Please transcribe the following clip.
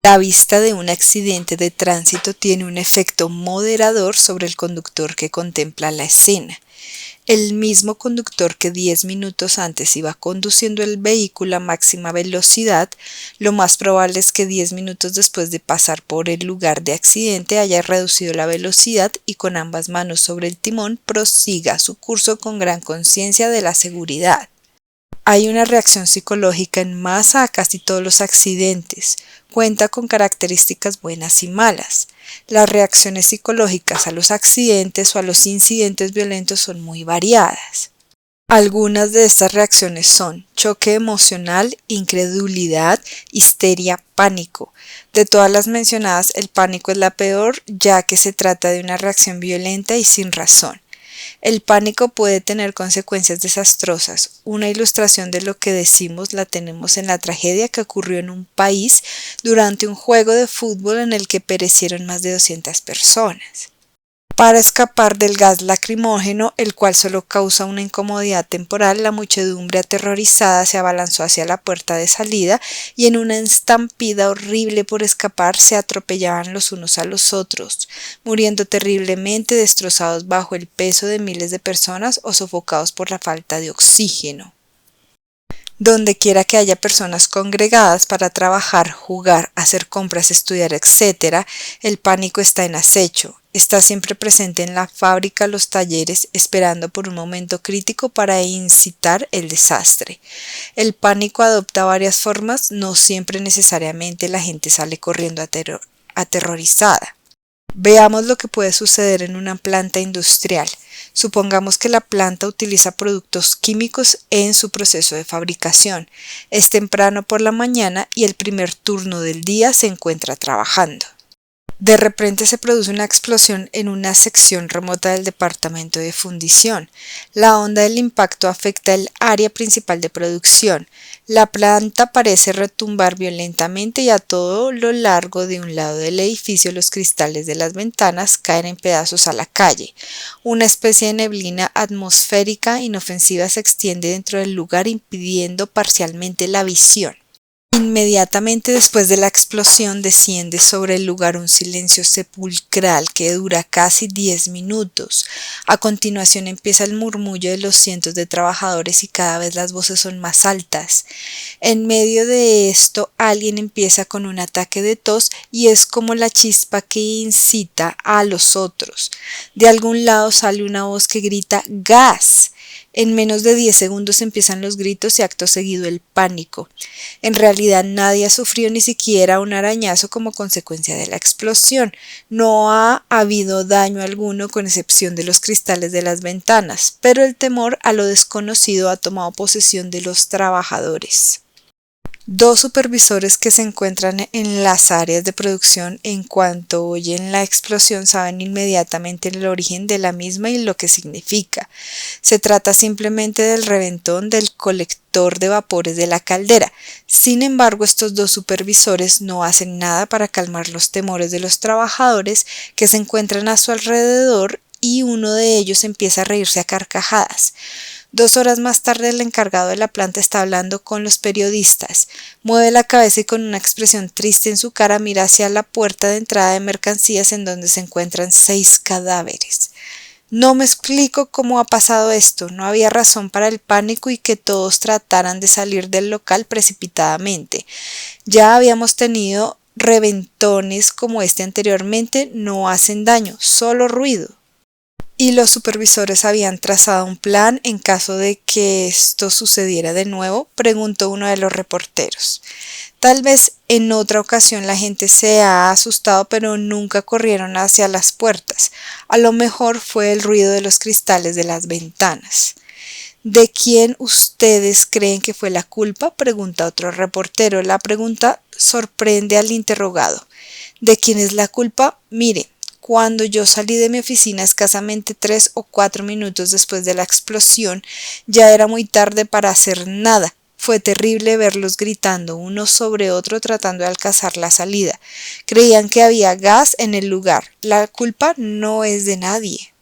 La vista de un accidente de tránsito tiene un efecto moderador sobre el conductor que contempla la escena. El mismo conductor que 10 minutos antes iba conduciendo el vehículo a máxima velocidad, lo más probable es que 10 minutos después de pasar por el lugar de accidente haya reducido la velocidad y con ambas manos sobre el timón prosiga su curso con gran conciencia de la seguridad. Hay una reacción psicológica en masa a casi todos los accidentes. Cuenta con características buenas y malas. Las reacciones psicológicas a los accidentes o a los incidentes violentos son muy variadas. Algunas de estas reacciones son choque emocional, incredulidad, histeria, pánico. De todas las mencionadas, el pánico es la peor, ya que se trata de una reacción violenta y sin razón. El pánico puede tener consecuencias desastrosas. Una ilustración de lo que decimos la tenemos en la tragedia que ocurrió en un país durante un juego de fútbol en el que perecieron más de 200 personas. Para escapar del gas lacrimógeno, el cual solo causa una incomodidad temporal, la muchedumbre aterrorizada se abalanzó hacia la puerta de salida y en una estampida horrible por escapar se atropellaban los unos a los otros, muriendo terriblemente destrozados bajo el peso de miles de personas o sofocados por la falta de oxígeno. Donde quiera que haya personas congregadas para trabajar, jugar, hacer compras, estudiar, etc., el pánico está en acecho. Está siempre presente en la fábrica, los talleres, esperando por un momento crítico para incitar el desastre. El pánico adopta varias formas, no siempre necesariamente la gente sale corriendo aterrorizada. Veamos lo que puede suceder en una planta industrial. Supongamos que la planta utiliza productos químicos en su proceso de fabricación. Es temprano por la mañana y el primer turno del día se encuentra trabajando. De repente se produce una explosión en una sección remota del departamento de fundición. La onda del impacto afecta el área principal de producción. La planta parece retumbar violentamente y a todo lo largo de un lado del edificio los cristales de las ventanas caen en pedazos a la calle. Una especie de neblina atmosférica inofensiva se extiende dentro del lugar impidiendo parcialmente la visión. Inmediatamente después de la explosión desciende sobre el lugar un silencio sepulcral que dura casi 10 minutos. A continuación empieza el murmullo de los cientos de trabajadores y cada vez las voces son más altas. En medio de esto alguien empieza con un ataque de tos y es como la chispa que incita a los otros. De algún lado sale una voz que grita ¡gas! En menos de 10 segundos empiezan los gritos y acto seguido el pánico. En realidad nadie ha sufrido ni siquiera un arañazo como consecuencia de la explosión. No ha habido daño alguno con excepción de los cristales de las ventanas, pero el temor a lo desconocido ha tomado posesión de los trabajadores. Dos supervisores que se encuentran en las áreas de producción en cuanto oyen la explosión saben inmediatamente el origen de la misma y lo que significa. Se trata simplemente del reventón del colector de vapores de la caldera. Sin embargo, estos dos supervisores no hacen nada para calmar los temores de los trabajadores que se encuentran a su alrededor y uno de ellos empieza a reírse a carcajadas. 2 horas más tarde el encargado de la planta está hablando con los periodistas. Mueve la cabeza y con una expresión triste en su cara mira hacia la puerta de entrada de mercancías en donde se encuentran 6 cadáveres. No me explico cómo ha pasado esto. No había razón para el pánico y que todos trataran de salir del local precipitadamente. Ya habíamos tenido reventones como este anteriormente. No hacen daño, solo ruido. Y los supervisores habían trazado un plan en caso de que esto sucediera de nuevo, preguntó uno de los reporteros. Tal vez en otra ocasión la gente se ha asustado, pero nunca corrieron hacia las puertas. A lo mejor fue el ruido de los cristales de las ventanas. ¿De quién ustedes creen que fue la culpa?, pregunta otro reportero. La pregunta sorprende al interrogado. ¿De quién es la culpa? Mire. Cuando yo salí de mi oficina escasamente 3 o 4 minutos después de la explosión, ya era muy tarde para hacer nada. Fue terrible verlos gritando uno sobre otro tratando de alcanzar la salida. Creían que había gas en el lugar. La culpa no es de nadie.